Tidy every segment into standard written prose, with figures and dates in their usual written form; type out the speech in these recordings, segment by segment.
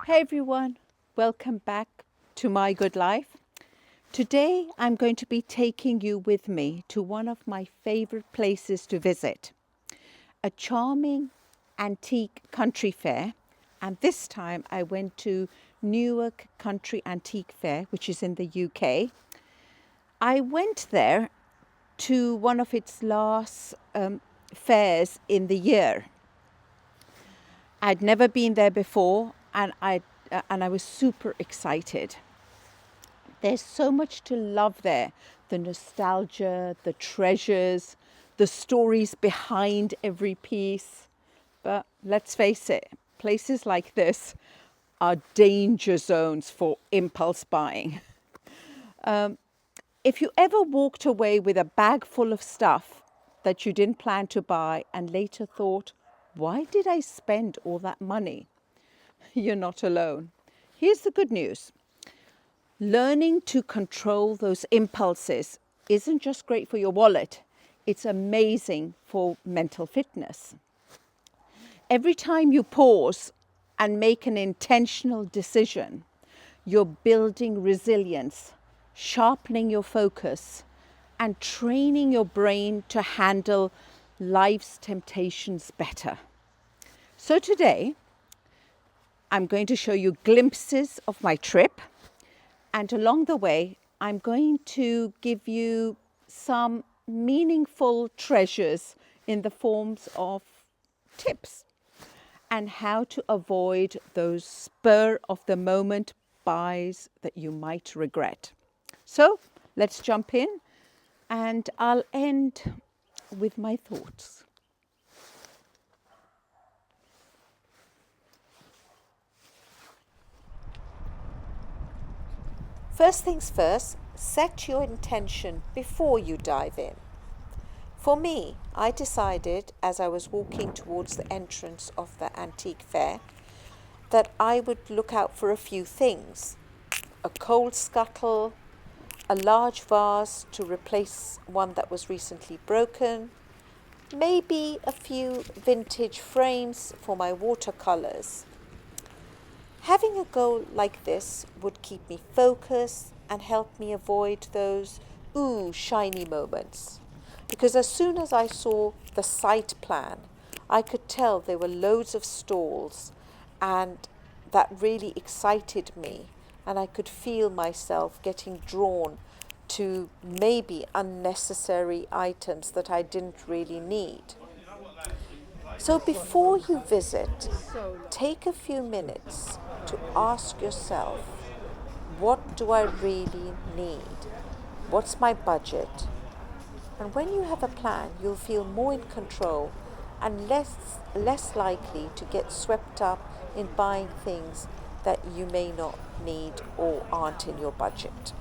Hey everyone, welcome back to My Good Life. Today I'm going to be taking you with me to one of my favorite places to visit, a charming antique country fair. And this time I went to Newark Country Antique Fair, which is in the UK. I went there to one of its last fairs in the year. I'd never been there before, and I was super excited. There's so much to love there. The nostalgia, the treasures, the stories behind every piece. But let's face it, places like this are danger zones for impulse buying. If you ever walked away with a bag full of stuff that you didn't plan to buy and later thought, why did I spend all that money? You're not alone. Here's the good news. Learning to control those impulses isn't just great for your wallet, it's amazing for mental fitness. Every time you pause and make an intentional decision, you're building resilience, sharpening your focus, and training your brain to handle life's temptations better. So today, I'm going to show you glimpses of my trip. And along the way, I'm going to give you some meaningful treasures in the forms of tips and how to avoid those spur of the moment buys that you might regret. So let's jump in, and I'll end with my thoughts. First things first, set your intention before you dive in. For me, I decided as I was walking towards the entrance of the antique fair that I would look out for a few things. A coal scuttle, a large vase to replace one that was recently broken, maybe a few vintage frames for my watercolors. Having a goal like this would keep me focused and help me avoid those shiny moments. Because as soon as I saw the site plan, I could tell there were loads of stalls, and that really excited me, and I could feel myself getting drawn to maybe unnecessary items that I didn't really need. So before you visit, take a few minutes to ask yourself, what do I really need? What's my budget? And when you have a plan, you'll feel more in control and less likely to get swept up in buying things that you may not need or aren't in your budget.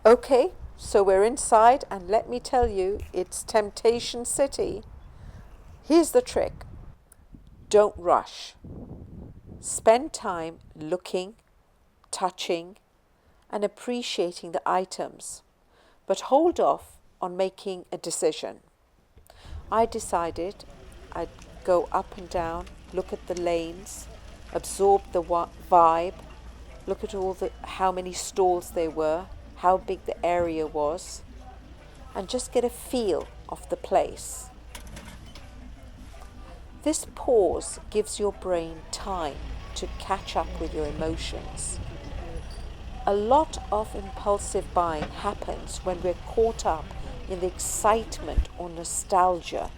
Okay, so we're inside, and let me tell you, it's Temptation City. Here's the trick. Don't rush. Spend time looking, touching, and appreciating the items, but hold off on making a decision. I decided I'd go up and down, look at the lanes, absorb the vibe, Look at how many stalls there were, how big the area was, and just get a feel of the place. This pause gives your brain time to catch up with your emotions. A lot of impulsive buying happens when we're caught up in the excitement or nostalgia.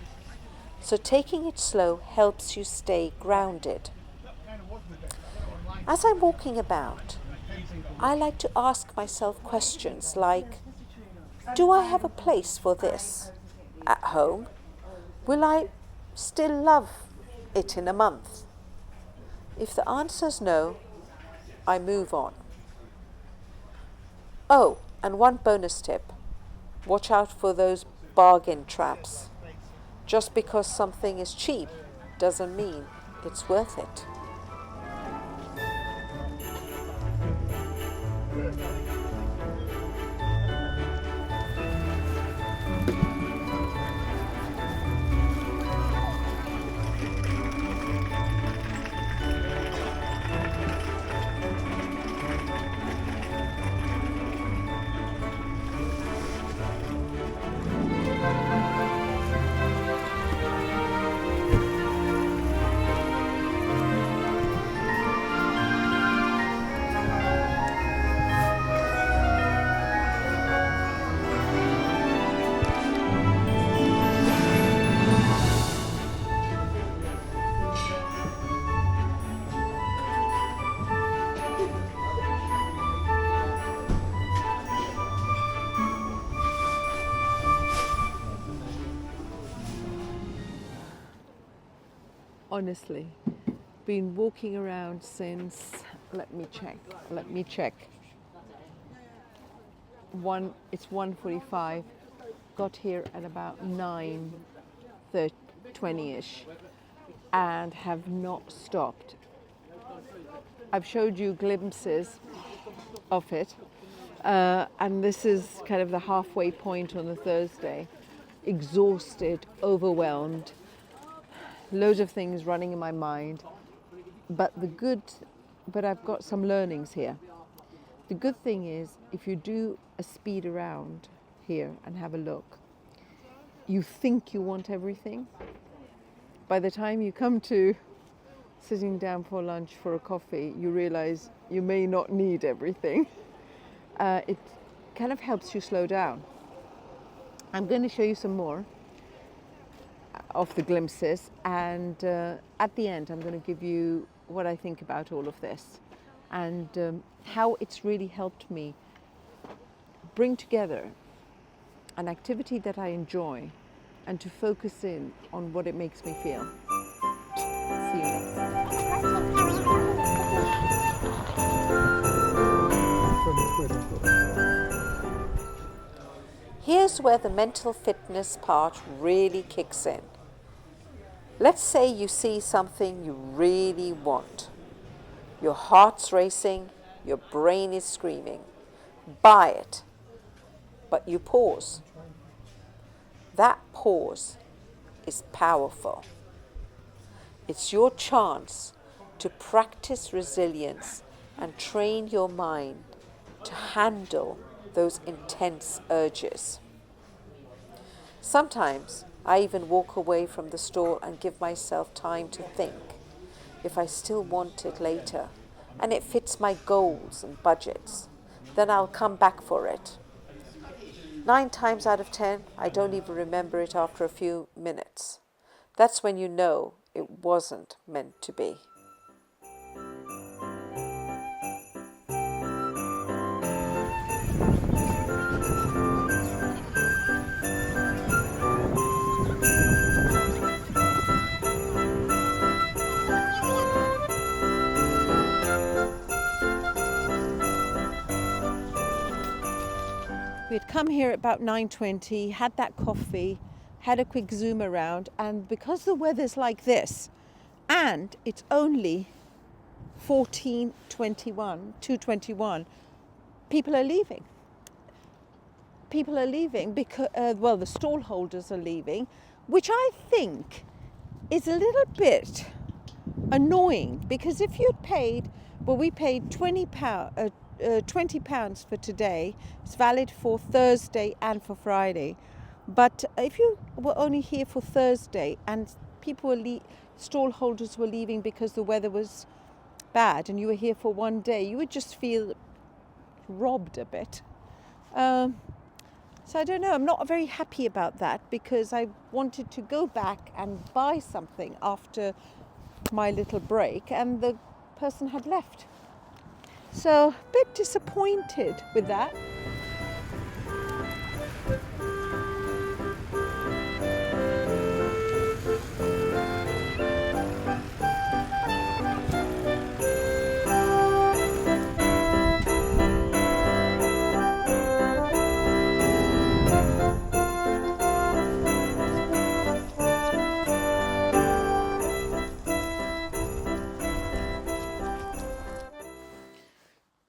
So taking it slow helps you stay grounded. As I'm walking about, I like to ask myself questions like, do I have a place for this at home? Will I still love it in a month? If the answer's no, I move on. Oh, and one bonus tip. Watch out for those bargain traps. Just because something is cheap doesn't mean it's worth it. Honestly, been walking around since, let me check. It's 1:45, got here at about 9:20ish and have not stopped. I've showed you glimpses of it, and this is kind of the halfway point on a Thursday. Exhausted, overwhelmed, loads of things running in my mind, but I've got some learnings here. The good thing is, if you do a speed around here and have a look, you think you want everything. By the time you come to sitting down for lunch for a coffee, you realize you may not need everything. It kind of helps you slow down. I'm going to show you some more of the glimpses, and at the end I'm going to give you what I think about all of this and how it's really helped me bring together an activity that I enjoy and to focus in on what it makes me feel. See you next time. Here's where the mental fitness part really kicks in. Let's say you see something you really want. Your heart's racing, your brain is screaming. Buy it. But you pause. That pause is powerful. It's your chance to practice resilience and train your mind to handle those intense urges. Sometimes I even walk away from the store and give myself time to think if I still want it later and it fits my goals and budgets, then I'll come back for it. 9 times out of 10, I don't even remember it after a few minutes. That's when you know it wasn't meant to be. We'd come here at about 9:20, had that coffee, had a quick zoom around, and because the weather's like this, and it's only 2:21, people are leaving. People are leaving because, the stall holders are leaving, which I think is a little bit annoying, because if you'd paid Well, we paid £20 for today. It's valid for Thursday and for Friday. But if you were only here for Thursday and people were stall holders were leaving because the weather was bad and you were here for one day, you would just feel robbed a bit. So I don't know, I'm not very happy about that because I wanted to go back and buy something after my little break and the person had left. So a bit disappointed with that.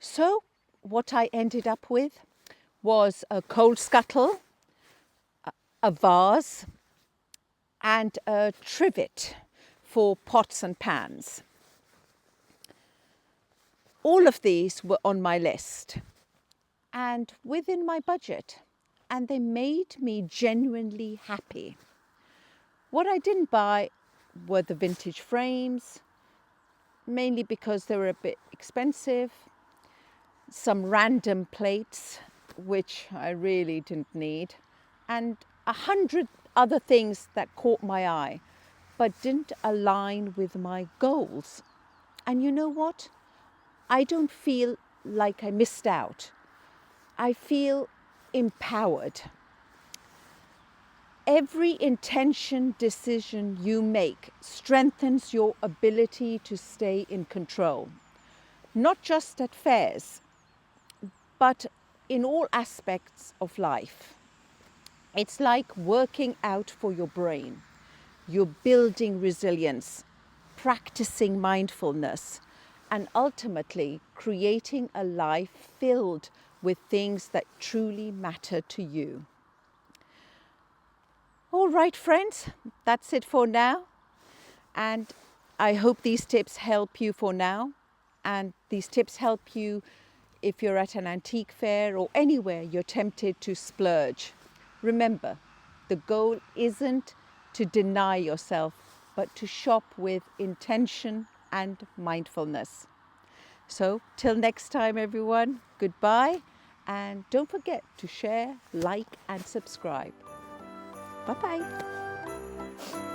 So what I ended up with was a coal scuttle, a vase and a trivet for pots and pans. All of these were on my list and within my budget, and they made me genuinely happy. What I didn't buy were the vintage frames, mainly because they were a bit expensive, some random plates, which I really didn't need, and 100 other things that caught my eye, but didn't align with my goals. And you know what? I don't feel like I missed out. I feel empowered. Every intention decision you make strengthens your ability to stay in control, not just at fairs, but in all aspects of life. It's like working out for your brain. You're building resilience, practicing mindfulness, and ultimately creating a life filled with things that truly matter to you. All right, friends, that's it for now. And I hope these tips help you for now. And these tips help you if you're at an antique fair or anywhere you're tempted to splurge. Remember, the goal isn't to deny yourself, but to shop with intention and mindfulness. So, till next time, everyone, goodbye. And don't forget to share, like, and subscribe. Bye-bye.